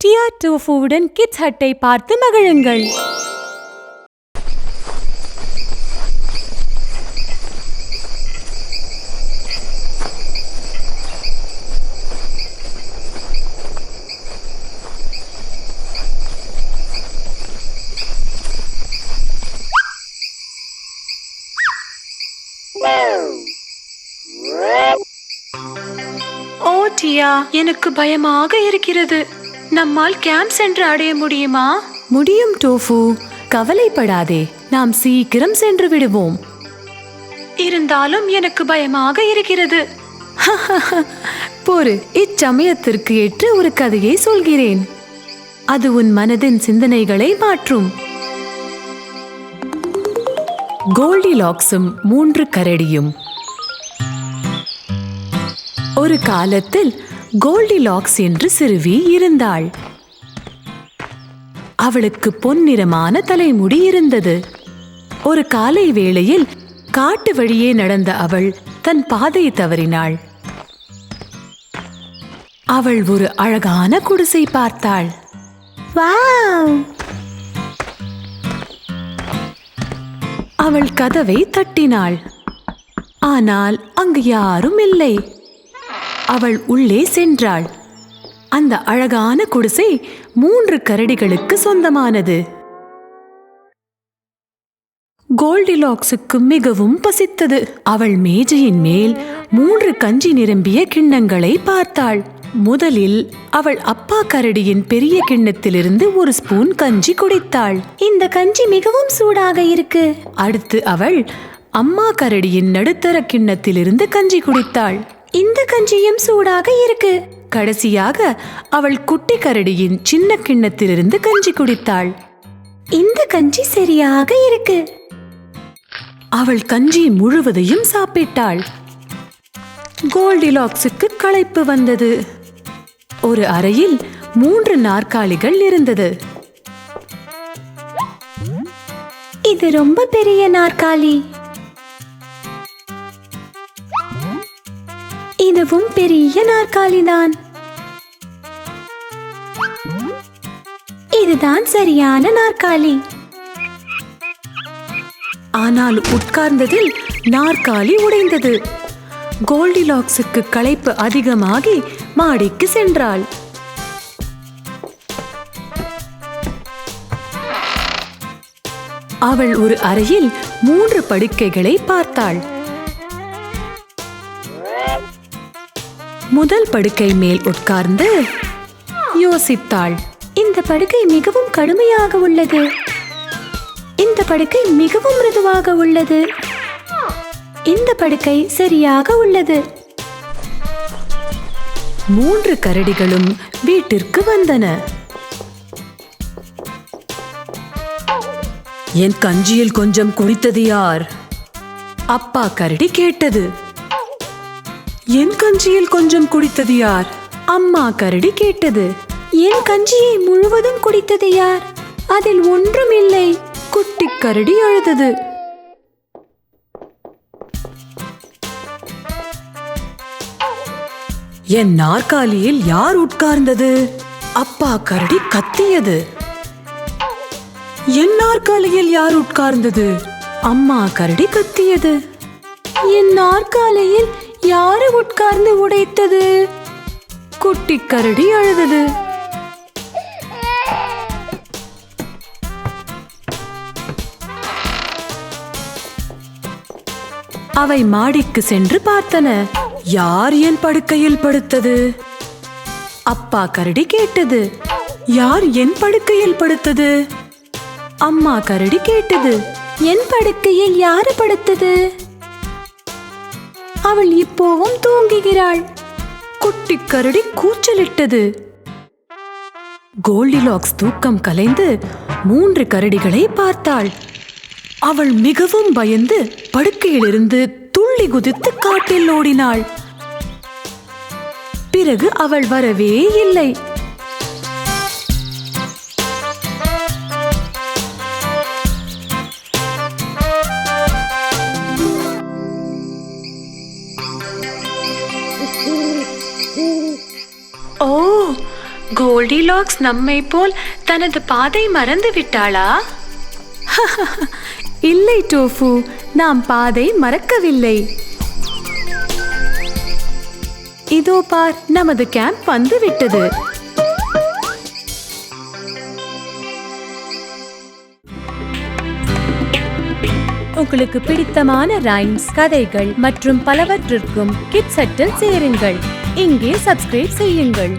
டியா டோஃபுவுடன் kids ஹட்டை பார்த்து மகிழுங்கள். ஓ டியா, எனக்கு பயமாக இருக்கிறது. நம்மால் கேம்ப் சென்று அடைய முடியுமா? முடியும் டோஃபு, கவலைப்படாதே, நாம் சீக்கிரம் சென்று விடுவோம். இருந்தாலும் எனக்கு பயமாக இருக்கிறது. பொறு, இச்சமயத்திற்கு ஏற்ற ஒரு கதையை சொல்கிறேன். அது உன் மனதின் சிந்தனைகளை மாற்றும். கோல்டிலாக்ஸும் 3 கரடியும். ஒரு காலத்தில் கோல்டிலாக்ஸ் என்று சிறுவி இருந்தாள். அவளுக்கு பொன்னிறமான தலைமுடி இருந்தது. ஒரு காலை வேளையில் காட்டு வழியே நடந்த அவள் தன் பாதை தவறினாள். அவள் ஒரு அழகான குடிசை பார்த்தாள். வாவ்! அவள் கதவை தட்டினாள். ஆனால் அங்கு யாரும் இல்லை. அவள் உள்ளே சென்றாள். அந்த அழகான குடிசை 3 கரடிகளுக்கு சொந்தமானது. கோல்டிலாக்ஸுக்கு மிகவும் பசித்தது. அவள் மேஜையின் மேல் 3 கஞ்சி நிரம்பிய கிண்ணங்களை பார்த்தாள். முதலில் அவள் அப்பா கரடியின் பெரிய கிண்ணத்திலிருந்து ஒரு ஸ்பூன் கஞ்சி குடித்தாள். இந்த கஞ்சி மிகவும் சூடாக இருக்கு. அடுத்து அவள் அம்மா கரடியின் நடுத்தர கிண்ணத்திலிருந்து கஞ்சி குடித்தாள். இந்த கஞ்சியும் சூடாக இருக்கு. கடைசியாக அவள் குட்டி கரடியின் சின்ன கிண்ணத்திலிருந்து கஞ்சி குடித்தாள். இந்த கஞ்சி சரியாக இருக்கு. அவள் கஞ்சி முழுவதையும் சாப்பிட்டாள். கோல்டிலாக்ஸுக்கு களைப்பு வந்தது. ஒரு அறையில் 3 நாற்காலிகள் இருந்தது. இது ரொம்ப பெரிய நாற்காலி. இதுவும் பெரிய நாற்காலிதான். இதுதான் சரியான நாற்காலி. ஆனால் உட்கார்ந்ததில் நாற்காலி உடைந்தது. கோல்டிலாக்ஸுக்கு களைப்பு அதிகமாகி மாடிக்கு சென்றாள். அவள் ஒரு அறையில் 3 படுக்கைகளை பார்த்தாள். முதல் படுக்கை மேல் உட்கார்ந்து யோசித்தாள். இந்த படுக்கை மிகவும் கடுமையாக உள்ளது. இந்த படுக்கை மிகவும் மிருதுவாக உள்ளது. இந்த படுக்கை சரியாக உள்ளது. 3 கரடிகளும் வீட்டிற்கு வந்தன. என் கஞ்சியில் கொஞ்சம் குடித்தது யார்? அப்பா கரடி கேட்டது. என் கஞ்சியில் கொஞ்சம் குடித்தது யார்? அம்மா கரடி கேட்டது. என் கஞ்சியை முழுவதும் குடித்தது யார்? அதில் ஒன்றும் இல்லை. குட்டி கரடி அழுதது. என் நாற்காலியில் யார் உட்கார்ந்தது? அப்பா கரடி கத்தியது. என் நாற்காலியில் யார் உட்கார்ந்தது? அம்மா கரடி கத்தியது. என் நாற்காலியில் யாரு உட்கார்ந்து உடைத்தது? குட்டி கரடி அழுதது. அவை மாடிக்கு சென்று பார்த்தன. யார் என் படுக்கையில் படுத்தது? அப்பா கரடி கேட்டது. யார் என் படுக்கையில் படுத்தது? அம்மா கரடி கேட்டது. என் படுக்கையில் யாரு படுத்தது? அவள் இப்போவும் தூங்குகிறாள். குட்டி கரடி கூச்சலிட்டது. கோல்டிலாக்ஸ் தூக்கம் கலைந்து 3 கரடிகளை பார்த்தாள். அவள் மிகவும் பயந்து படுக்கையிலிருந்து துள்ளி குதித்து காட்டில் ஓடினாள். பிறகு அவள் வரவே இல்லை. கோல்டிலாக்ஸ் நம்மை போல் தனது பாதை மறந்து விட்டாளா? இல்லை டோஃபு, நாம் பாதை மறக்கவில்லை. இதோ பார், நமது கேம்ப் வந்து விட்டது. உங்களுக்கு பிடித்தமான ரைம்ஸ், கதைகள் மற்றும் பலவற்றிற்கும் கிட்ஸ் ஹட்டில் சேருங்கள். இங்கே சப்ஸ்கிரைப் செய்யுங்கள்.